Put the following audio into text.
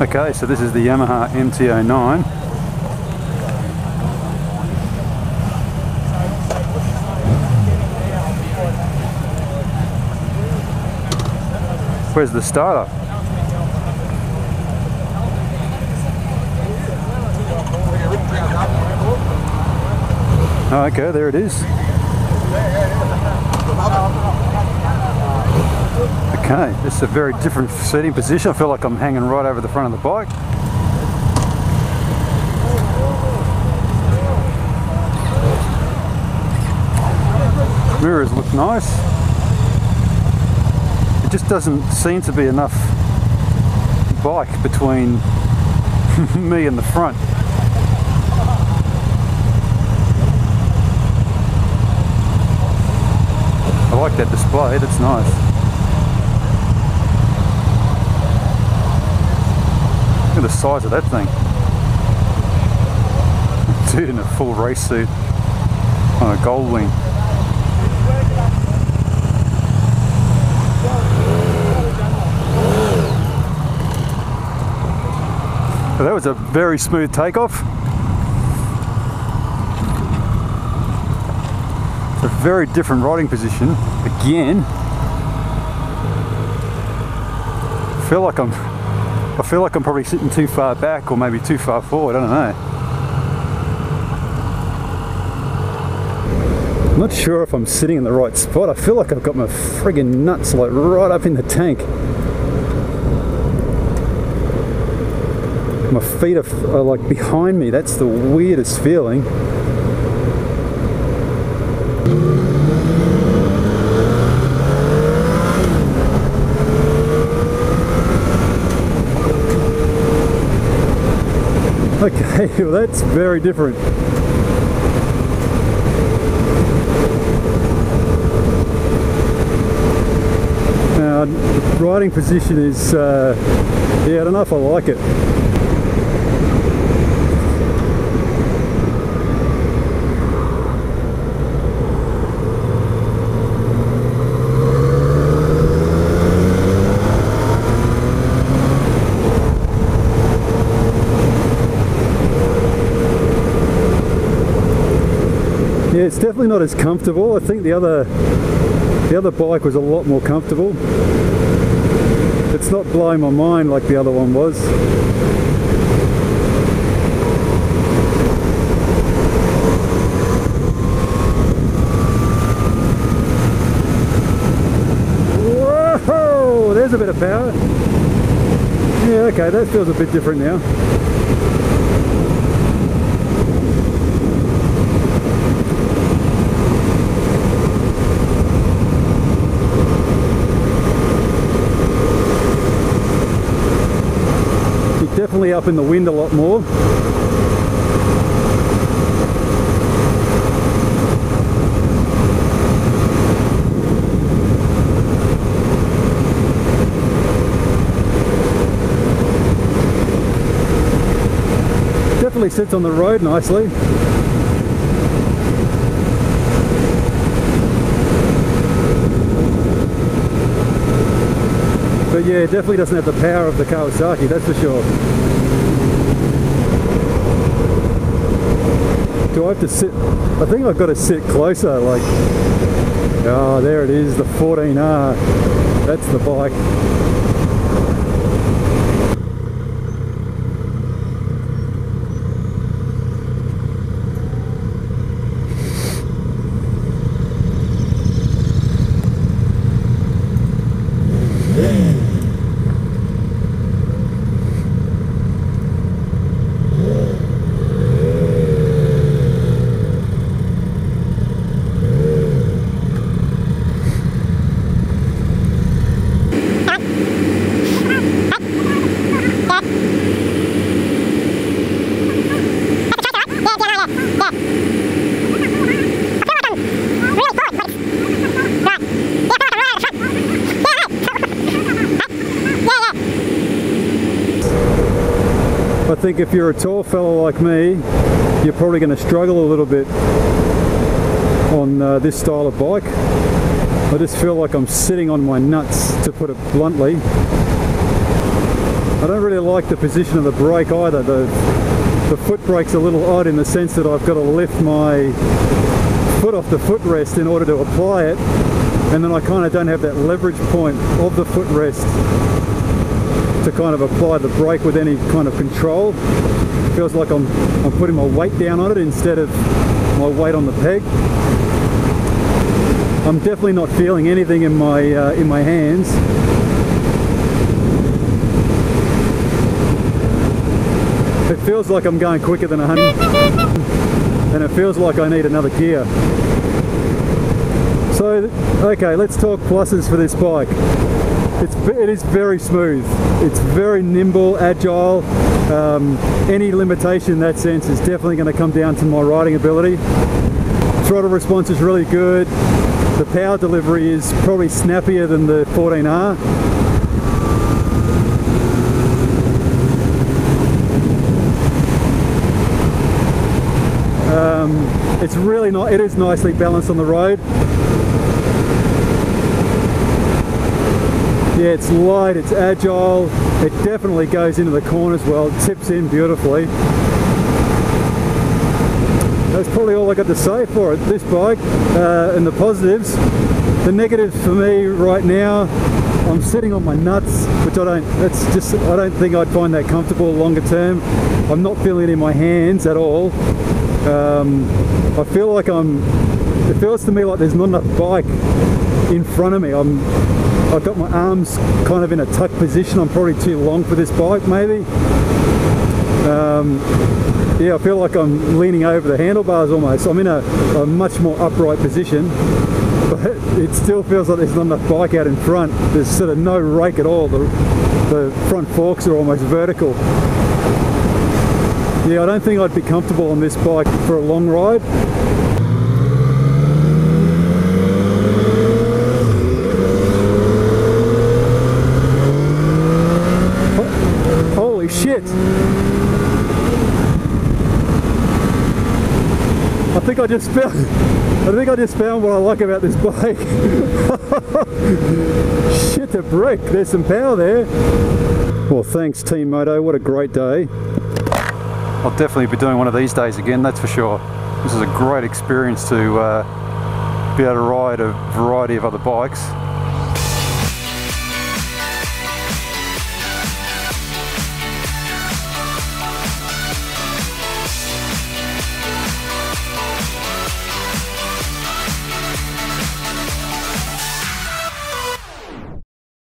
Okay, so this is the Yamaha MT-09. Where's the starter? Oh, okay, there it is. Okay, this is a very different seating position. I feel like I'm hanging right over the front of the bike. Mirrors look nice. It just doesn't seem to be enough bike between me and the front. I like that display, that's nice. Look at the size of that thing. Dude in a full race suit on a gold wing. So that was a very smooth takeoff. It's a very different riding position. Again, I feel like I'm probably sitting too far back or maybe too far forward, I don't know. I'm not sure if I'm sitting in the right spot. I feel like I've got my friggin' nuts like right up in the tank. My feet are like behind me. That's the weirdest feeling. Okay, well that's very different. Now, riding position is, yeah, I don't know if I like it. Yeah, it's definitely not as comfortable. I think the other bike was a lot more comfortable. It's not blowing my mind like the other one was. Whoa! There's a bit of power. Yeah, okay, that feels a bit different now. Definitely up in the wind a lot more. Definitely sits on the road nicely. But yeah, it definitely doesn't have the power of the Kawasaki, that's for sure. Do I have to sit? I think I've got to sit closer, like, oh, there it is, the 14R. That's the bike. I think if you're a tall fellow like me, you're probably going to struggle a little bit on this style of bike. I just feel like I'm sitting on my nuts, to put it bluntly. I don't really like the position of the brake either. The foot brake's a little odd in the sense that I've got to lift my foot off the footrest in order to apply it, and then I kind of don't have that leverage point of the footrest to kind of apply the brake with any kind of control. It feels like I'm putting my weight down on it instead of my weight on the peg. I'm definitely not feeling anything in my hands. It feels like I'm going quicker than 100, and it feels like I need another gear. So, okay, let's talk pluses for this bike. It is very smooth. It's very nimble, agile. Any limitation in that sense is definitely going to come down to my riding ability. Throttle response is really good. The power delivery is probably snappier than the 14R. It's really not. It is nicely balanced on the road. Yeah, it's light, it's agile, it definitely goes into the corners well, it tips in beautifully. That's probably all I got to say for it, this bike, and the positives. The negatives for me right now, I'm sitting on my nuts, which I don't think I'd find that comfortable longer term. I'm not feeling it in my hands at all. I feel like it feels to me like there's not enough bike in front of me. I've got my arms kind of in a tuck position. I'm probably too long for this bike, maybe. Yeah, I feel like I'm leaning over the handlebars almost. I'm in a much more upright position, but it still feels like there's not enough bike out in front. There's sort of no rake at all. The front forks are almost vertical. Yeah, I don't think I'd be comfortable on this bike for a long ride. Holy shit! I think I just found what I like about this bike. Shit, a brick! There's some power there. Well, thanks Team Moto. What a great day. I'll definitely be doing one of these days again, that's for sure. This is a great experience to be able to ride a variety of other bikes.